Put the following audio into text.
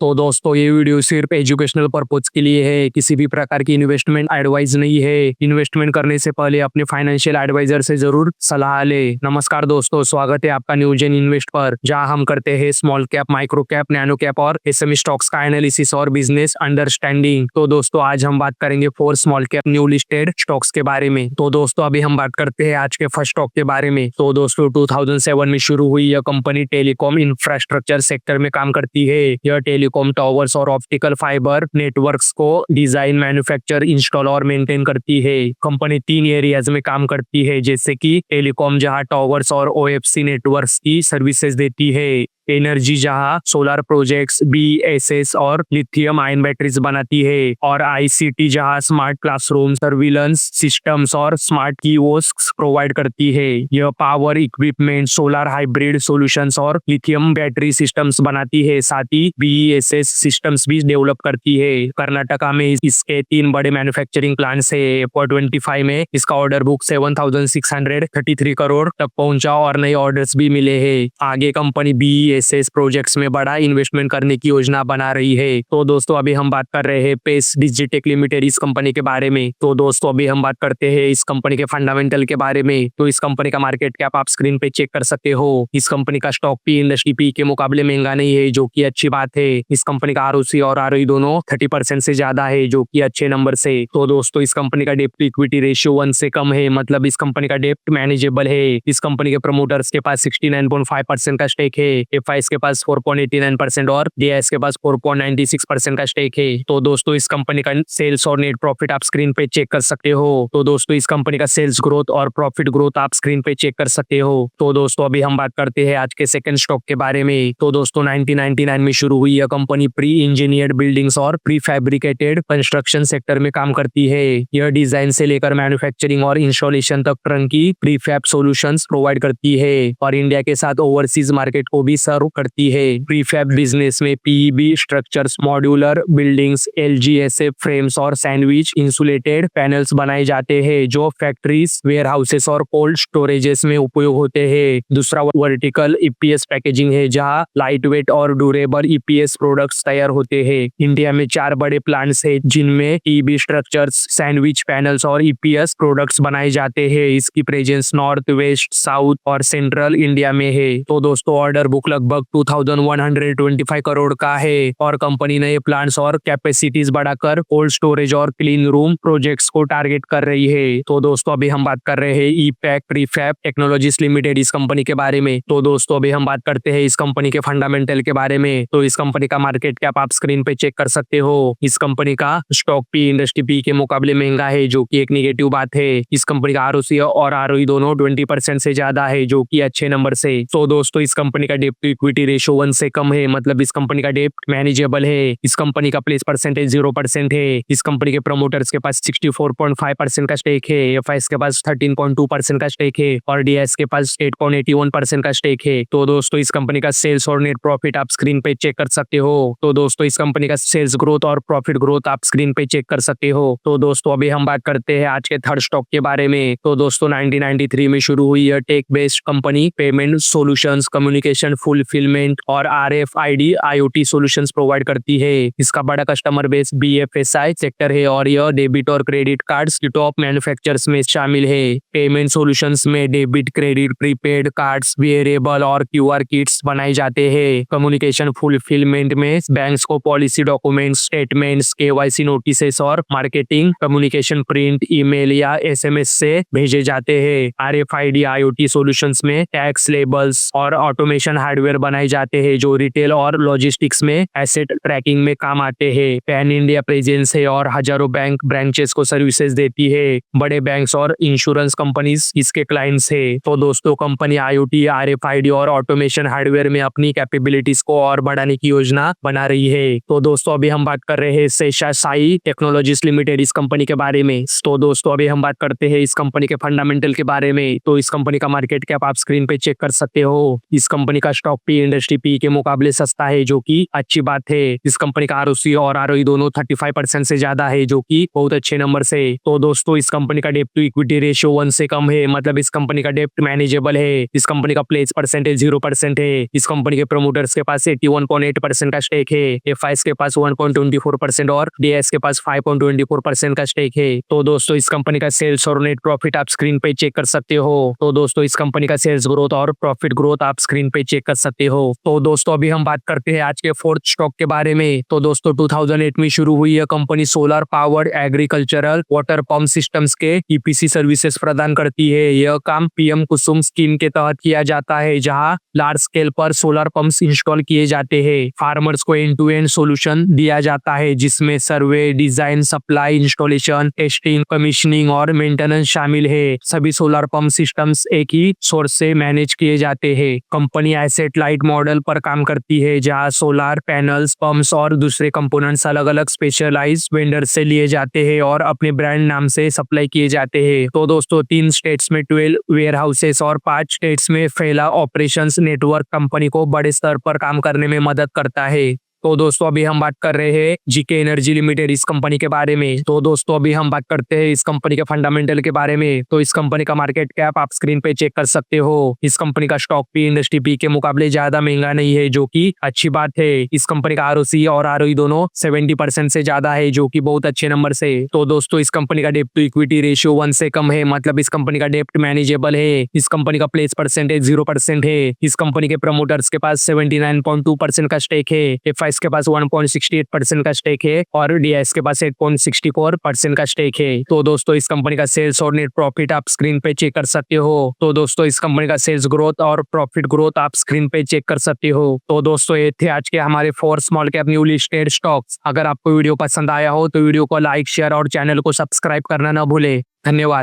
तो दोस्तों ये वीडियो सिर्फ एजुकेशनल पर्पज के लिए है, किसी भी प्रकार की इन्वेस्टमेंट एडवाइस नहीं है। इन्वेस्टमेंट करने से पहले अपने फाइनेंशियल एडवाइजर से जरूर सलाह ले। नमस्कार दोस्तों, स्वागत है आपका न्यूजेन इन्वेस्ट पर, जहां हम करते हैं small cap, micro cap, nano cap और एसएमई स्टॉक्स का एनालिसिस और बिजनेस अंडरस्टैंडिंग। तो दोस्तों आज हम बात करेंगे 4 small cap new listed stocks के बारे में। तो दोस्तों अभी हम बात करते हैं आज के फर्स्ट स्टॉक के बारे में। तो दोस्तों 2007 में शुरू हुई यह कंपनी टेलीकॉम इंफ्रास्ट्रक्चर सेक्टर में काम करती है। यह टेलीकॉम टावर्स और ऑप्टिकल फाइबर नेटवर्क्स को डिजाइन, मैन्युफैक्चर, इंस्टॉल और मेंटेन करती है। कंपनी 3 एरियाज में काम करती है, जैसे कि टेलीकॉम जहां टावर्स और ओएफसी नेटवर्क्स की सर्विसेज देती है, एनर्जी जहां सोलर प्रोजेक्ट्स, बीएसएस और लिथियम आयन बैटरीज बनाती है, और आईसीटी जहां स्मार्ट क्लासरूम, सर्विलेंस सिस्टम्स और स्मार्ट कियोस्क्स प्रोवाइड करती है। यह power equipment, solar hybrid solutions और लिथियम बैटरी सिस्टम्स बनाती है, साथ ही बीएसएस सिस्टम्स भी डेवलप करती है। कर्नाटका में इसके 3 बड़े मैन्युफैक्चरिंग प्लांट्स है। FY25 में इसका ऑर्डर बुक 7,633 करोड़ तक पहुंचा और नए ऑर्डर्स भी मिले हैं। आगे कंपनी बीएसएस प्रोजेक्ट्स में बड़ा इन्वेस्टमेंट करने की योजना बना रही है। तो दोस्तों अभी हम बात कर रहे हैं पेस डिजिटेक लिमिटेड इस कंपनी के बारे में। तो दोस्तों अभी हम बात करते हैं इस कंपनी के फंडामेंटल के बारे में। तो इस कंपनी का मार्केट कैप आप स्क्रीन पे चेक कर सकते हो। इस कंपनी का स्टॉक पी इंडस्ट्री पी के मुकाबले महंगा नहीं है, जो कि अच्छी बात है। इस कंपनी का आरओसी और आरओई दोनों 30% से ज्यादा है, जो कि अच्छे नंबर से। तो दोस्तों इस कंपनी का डेट टू इक्विटी रेशियो 1 से कम है, मतलब इस कंपनी का डेट मैनेजेबल है। इस कंपनी के प्रमोटर्स के पास 69.5% का स्टेक है, एफआईएस के पास 4.89% और डीआईएस के पास 4.96% का स्टेक है। तो दोस्तों इस कंपनी का सेल्स और नेट प्रॉफिट आप स्क्रीन पे चेक कर सकते हो। तो दोस्तों इस कंपनी का सेल्स ग्रोथ और प्रॉफिट ग्रोथ आप स्क्रीन पे चेक कर सकते हो। तो दोस्तों अभी हम बात करते हैं आज के सेकंड स्टॉक के बारे में। तो दोस्तों 1999 में शुरू हुई यह कंपनी प्री इंजीनियर्ड बिल्डिंग्स और प्री फैब्रिकेटेड कंस्ट्रक्शन सेक्टर में काम करती है। यह डिजाइन से लेकर मैन्युफैक्चरिंग और इंस्टॉलेशन तक टर्नकी प्रीफैब सॉल्यूशंस प्रोवाइड करती है और इंडिया के साथ ओवरसीज मार्केट को भी सर्व करती है। प्रीफैब बिजनेस में PEB structures, modular buildings, LGSF frames और सैंडविच इंसुलेटेड पैनल्स बनाए जाते हैं, जो फैक्ट्रीज, वेयर हाउसेस और कोल्ड स्टोरेजेस में उपयोग होते हैं। दूसरा वर्टिकल ईपीएस पैकेजिंग है, जहां लाइट वेट और ड्यूरेबल ईपीएस प्रोडक्ट्स तैयार होते हैं। इंडिया में 4 बड़े प्लांट्स हैं, जिनमें ईबी स्ट्रक्चर्स, सैंडविच पैनल्स और ईपीएस प्रोडक्ट्स बनाए जाते हैं। इसकी प्रेजेंस नॉर्थ, वेस्ट, साउथ और सेंट्रल इंडिया में है। तो दोस्तों ऑर्डर बुक लगभग 2125 करोड़ का है और कंपनी नए प्लांट्स और कैपेसिटीज बढ़ाकर कोल्ड स्टोरेज और क्लीन रूम प्रोजेक्ट्स को टारगेट कर रही है। तो दोस्तों अभी हम बात कर रहे हैं ईपैक प्रीफैब टेक्नोलॉजीज लिमिटेड इस कंपनी के बारे में। तो दोस्तों अभी हम बात करते हैं इस कंपनी के फंडामेंटल के बारे में। तो इस कंपनी का मार्केट कैप आप स्क्रीन पे चेक कर सकते हो। इस कंपनी का स्टॉक पी इंडस्ट्री पी के मुकाबले महंगा है, जो कि एक नेगेटिव बात है। इस कंपनी का आरओसी और आरओई दोनों 20% से ज्यादा है, जो कि अच्छे नंबर से। तो दोस्तों इस कंपनी का डेट टू इक्विटी रेशियो 1 से कम है, मतलब इस कंपनी का डेट मैनेजेबल है। इस कंपनी का प्लेस परसेंटेज 0% है। इस कंपनी के प्रमोटर्स के पास 64.5% का स्टेक है, एफआईएस के पास 13.2% का स्टेक है और डीएस के पास 8.81% का स्टेक है। तो दोस्तों इस कंपनी का सेल्स और नेट प्रॉफिट आप स्क्रीन पे चेक कर सकते हो। तो दोस्तों इस कंपनी का सेल्स ग्रोथ और प्रॉफिट ग्रोथ आप स्क्रीन पे चेक कर सकते हो। तो दोस्तों अभी हम बात करते हैं आज के थर्ड स्टॉक के बारे में। तो दोस्तों 1993 में शुरू हुई यह tech based company payment solutions, communication, fulfilment और आरएफआईडी आईओटी सॉल्यूशंस प्रोवाइड करती है। इसका बड़ा कस्टमर बेस बीएफएसआई सेक्टर है और यह डेबिट और क्रेडिट कार्ड्स की टॉप मैन्युफैक्चरर्स में शामिल है। पेमेंट सॉल्यूशंस में debit, credit, prepaid cards, variable और क्यूआर किट्स बनाए जाते हैं। कम्युनिकेशन फुलफिलमेंट में बैंक्स को policy documents, statements, KYC notices और मार्केटिंग कम्युनिकेशन प्रिंट, ईमेल या एसएमएस से भेजे जाते हैं। आरएफआईडी आईओटी सॉल्यूशंस में टैक्स लेबल्स और ऑटोमेशन हार्डवेयर बनाए जाते हैं, जो रिटेल और लॉजिस्टिक्स में एसेट ट्रैकिंग में काम आते हैं। पैन इंडिया प्रेजेंस है और हजारों बैंक ब्रांचेस को सर्विसेज देती है। बड़े बैंक्स और इंश्योरेंस कंपनीज इसके क्लाइंट्स है। तो दोस्तों कंपनी आईओटी, आरएफआईडी और ऑटोमेशन हार्डवेयर में अपनी कैपेबिलिटीज को और बढ़ाने की योजना बना रही है। तो दोस्तों अभी हम बात कर रहे हैं शेषाशायी टेक्नोलॉजीज लिमिटेड इस कंपनी के बारे में। तो दोस्तों अभी हम बात करते हैं इस कंपनी के फंडामेंटल के बारे में। तो इस कंपनी का मार्केट कैप आप स्क्रीन पे चेक कर सकते हो। इस कंपनी का स्टॉक पी इंडस्ट्री पी के मुकाबले सस्ता है, जो कि अच्छी बात है। इस कंपनी का आरओसी और आरओई दोनों 35% से ज्यादा है, जो कि बहुत अच्छे नंबर से। तो दोस्तों इस कंपनी का डेट टू इक्विटी रेशियो 1 से कम है, मतलब इस कंपनी का डेट मैनेजेबल है। इस कंपनी का प्लेस परसेंटेज 0% है। इस कंपनी के प्रमोटर्स के पास 81.8% का स्टेक है। एफआईएस के पास 1.24% और डीआईएस के पास 5.24% का स्टेक है। तो दोस्तों इस कंपनी का सेल्स और नेट प्रॉफिट आप स्क्रीन पे चेक कर सकते हो। तो दोस्तों इस कंपनी का सेल्स ग्रोथ और प्रॉफिट ग्रोथ आप स्क्रीन पे चेक कर सकते हो। तो दोस्तों अभी हम बात करते हैं आज के फोर्थ स्टॉक के बारे में। तो दोस्तों 2008 में शुरू हुई यह company solar powered agricultural water pump systems के ईपीसी सर्विसेज प्रदान करती है। यह काम पीएम कुसुम स्कीम के तहत किया जाता है, जहां लार्ज स्केल पर सोलर पंप्स इंस्टॉल किए जाते हैं। फार्मर्स को एंड टू एंड सॉल्यूशन दिया जाता है, जिसमें survey, design, supply, installation, testing, commissioning और मेंटेनेंस शामिल है। सभी सोलर पंप सिस्टम्स एक ही सोर्स से मैनेज किए जाते हैं। कंपनी एसेट लाइट मॉडल पर काम करती है, जहां सोलर पैनल्स, पंप्स और दूसरे कंपोनेंट्स अलग अलग स्पेशलाइज्ड वेंडर से लिए जाते हैं और अपने ब्रांड नाम से सप्लाई किए जाते हैं। तो दोस्तों 3 स्टेट्स में 12 वेयर हाउसेस और 5 स्टेट्स में फैला ऑपरेशंस नेटवर्क कंपनी को बड़े स्तर पर काम करने में मदद करता है। तो दोस्तों अभी हम बात कर रहे हैं जीके एनर्जी लिमिटेड इस कंपनी के बारे में। तो दोस्तों अभी हम बात करते हैं इस कंपनी के फंडामेंटल के बारे में। तो इस कंपनी का मार्केट कैप आप स्क्रीन पे चेक कर सकते हो। इस कंपनी का स्टॉक भी इंडस्ट्री पी के मुकाबले ज्यादा महंगा नहीं है, जो कि अच्छी बात है। इस कंपनी का आरओसी और आरओई दोनों 70% से ज्यादा है, जो कि बहुत अच्छे नंबर से। तो दोस्तों इस कंपनी का डेप्ट टू इक्विटी रेशियो 1 से कम है, मतलब इस कंपनी का डेप्ट मैनेजेबल है। इस कंपनी का प्लेस परसेंटेज 0% है। इस कंपनी के प्रमोटर्स के पास 79.2% का स्टेक है। एफआईएस के पास 1.68% का स्टेक है और डीआईएस के पास 8.64% का स्टेक है। तो दोस्तों इस कंपनी का सेल्स और नेट प्रॉफिट आप स्क्रीन पे चेक कर सकते हो। तो दोस्तों इस कंपनी का सेल्स ग्रोथ और प्रॉफिट ग्रोथ आप स्क्रीन पे चेक कर सकते हो। तो दोस्तों ये थे आज के हमारे 4 small cap new listed stocks. अगर आपको वीडियो पसंद आया हो तो वीडियो को लाइक, शेयर और चैनल को सब्सक्राइब करना न भूले। धन्यवाद।